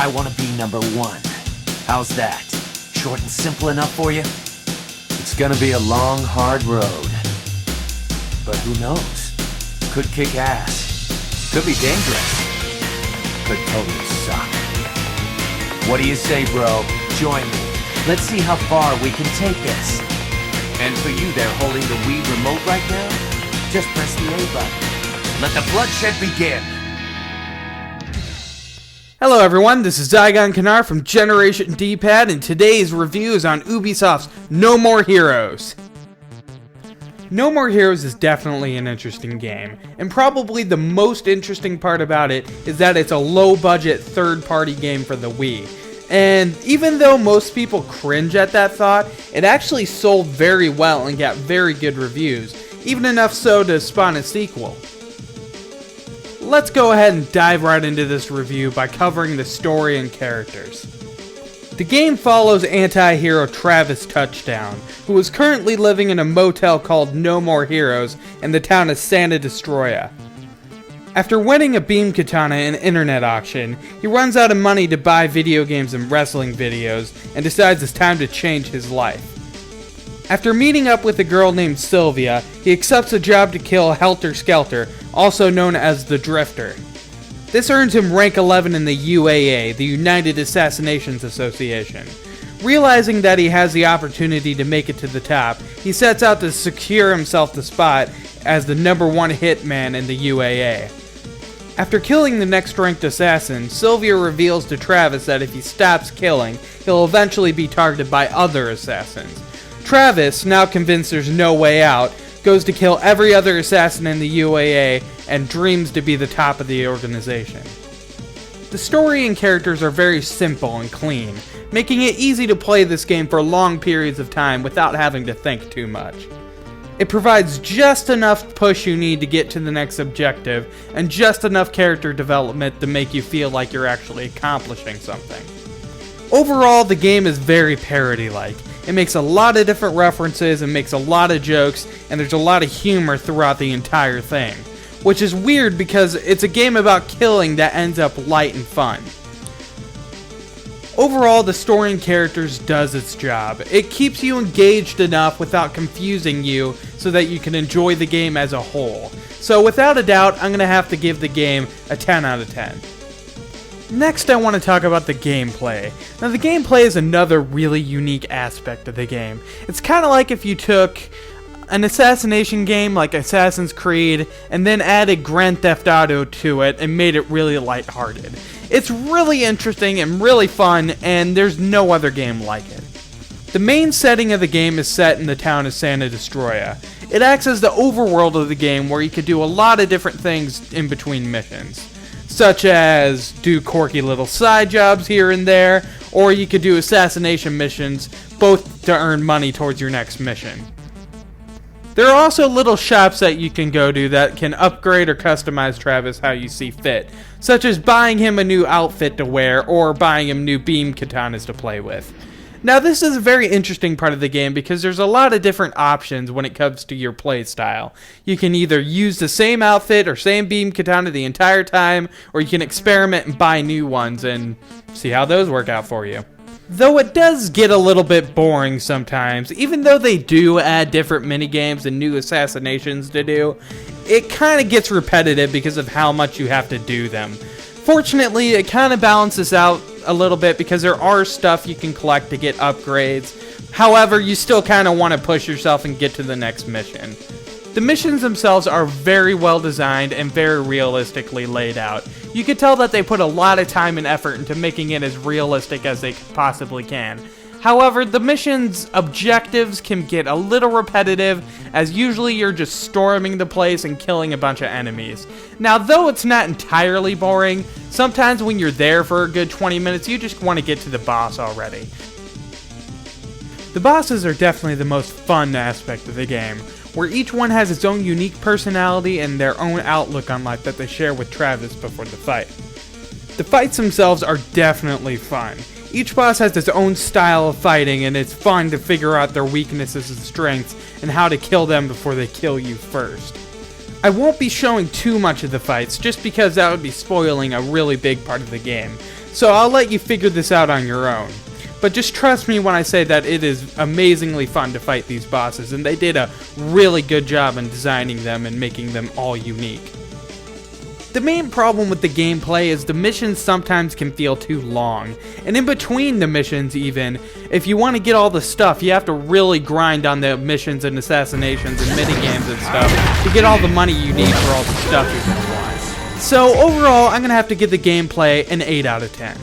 I want to be #1. How's that? Short and simple enough for you? It's gonna be a long, hard road. But who knows? Could kick ass. Could be dangerous. Could totally suck. What do you say, bro? Join me. Let's see how far we can take this. And for you there holding the Wii remote right now, just press the A button. Let the bloodshed begin. Hello everyone, this is Zygon Kanar from GenDpad, and today's review is on Ubisoft's No More Heroes. No More Heroes is definitely an interesting game, and probably the most interesting part about it is that it's a low-budget third-party game for the Wii. And even though most people cringe at that thought, it actually sold very well and got very good reviews, even enough so to spawn a sequel. Let's go ahead and dive right into this review by covering the story and characters. The game follows anti-hero Travis Touchdown, who is currently living in a motel called No More Heroes in the town of Santa Destroya. After winning a beam katana in an internet auction, he runs out of money to buy video games and wrestling videos and decides it's time to change his life. After meeting up with a girl named Sylvia, he accepts a job to kill Helter Skelter, also known as the Drifter. This earns him rank 11 in the UAA, the United Assassinations Association. Realizing that he has the opportunity to make it to the top, he sets out to secure himself the spot as the #1 hitman in the UAA. After killing the next ranked assassin, Sylvia reveals to Travis that if he stops killing, he'll eventually be targeted by other assassins. Travis, now convinced there's no way out, goes to kill every other assassin in the UAA and dreams to be the top of the organization. The story and characters are very simple and clean, making it easy to play this game for long periods of time without having to think too much. It provides just enough push you need to get to the next objective, and just enough character development to make you feel like you're actually accomplishing something. Overall, the game is very parody-like. It makes a lot of different references and makes a lot of jokes, and there's a lot of humor throughout the entire thing. Which is weird because it's a game about killing that ends up light and fun. Overall, the story and characters does its job. It keeps you engaged enough without confusing you so that you can enjoy the game as a whole. So without a doubt, I'm going to have to give the game a 10 out of 10. Next, I want to talk about the gameplay. Now, the gameplay is another really unique aspect of the game. It's kind of like if you took an assassination game like Assassin's Creed and then added Grand Theft Auto to it and made it really lighthearted. It's really interesting and really fun, and there's no other game like it. The main setting of the game is set in the town of Santa Destroya. It acts as the overworld of the game where you could do a lot of different things in between missions, such as do quirky little side jobs here and there, or you could do assassination missions, both to earn money towards your next mission. There are also little shops that you can go to that can upgrade or customize Travis how you see fit, such as buying him a new outfit to wear or buying him new beam katanas to play with. Now, this is a very interesting part of the game because there's a lot of different options when it comes to your play style. You can either use the same outfit or same beam katana the entire time, or you can experiment and buy new ones and see how those work out for you. Though it does get a little bit boring sometimes, even though they do add different minigames and new assassinations to do, it kind of gets repetitive because of how much you have to do them. Fortunately, it kind of balances out a little bit because there are stuff you can collect to get upgrades. However, you still kind of want to push yourself and get to the next mission. The missions themselves are very well designed and very realistically laid out. You can tell that they put a lot of time and effort into making it as realistic as they possibly can. However, the mission's objectives can get a little repetitive, as usually you're just storming the place and killing a bunch of enemies. Now, though it's not entirely boring, sometimes when you're there for a good 20 minutes, you just want to get to the boss already. The bosses are definitely the most fun aspect of the game, where each one has its own unique personality and their own outlook on life that they share with Travis before the fight. The fights themselves are definitely fun. Each boss has its own style of fighting, and it's fun to figure out their weaknesses and strengths and how to kill them before they kill you first. I won't be showing too much of the fights, just because that would be spoiling a really big part of the game. so I'll let you figure this out on your own. But just trust me when I say that it is amazingly fun to fight these bosses, and they did a really good job in designing them and making them all unique. The main problem with the gameplay is the missions sometimes can feel too long, and in between the missions even, if you want to get all the stuff, you have to really grind on the missions and assassinations and minigames and stuff to get all the money you need for all the stuff you're going to want. So overall, I'm going to have to give the gameplay an 8 out of 10.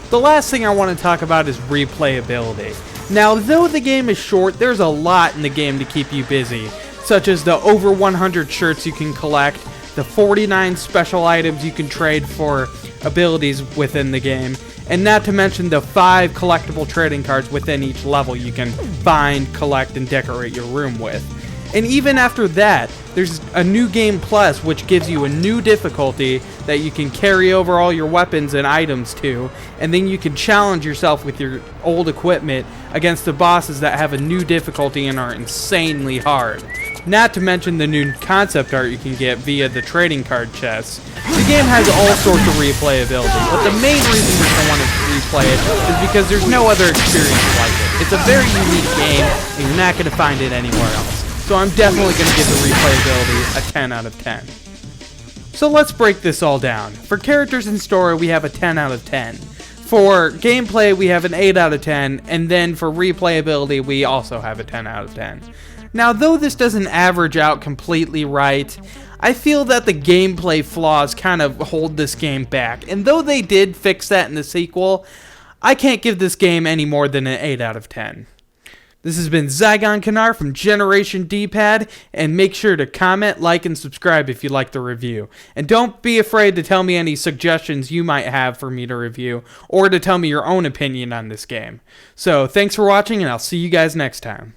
The last thing I want to talk about is replayability. Now, though the game is short, there's a lot in the game to keep you busy, such as the over 100 shirts you can collect, the 49 special items you can trade for abilities within the game, and not to mention the 5 collectible trading cards within each level you can find, collect, and decorate your room with. And even after that, there's a new game plus, which gives you a new difficulty that you can carry over all your weapons and items to, and then you can challenge yourself with your old equipment against the bosses that have a new difficulty and are insanely hard. Not to mention the new concept art you can get via the trading card chests. The game has all sorts of replayability, but the main reason I want to replay it is because there's no other experience like it. It's a very unique game, and you're not going to find it anywhere else. So I'm definitely going to give the replayability a 10 out of 10. So let's break this all down. For characters and story, we have a 10 out of 10. For gameplay, we have an 8 out of 10, and then for replayability, we also have a 10 out of 10. Now, though this doesn't average out completely right, I feel that the gameplay flaws kind of hold this game back, and though they did fix that in the sequel, I can't give this game any more than an 8 out of 10. This has been Zygon Kanar from GenDpad, and make sure to comment, like, and subscribe if you like the review. And don't be afraid to tell me any suggestions you might have for me to review, or to tell me your own opinion on this game. So, thanks for watching, and I'll see you guys next time.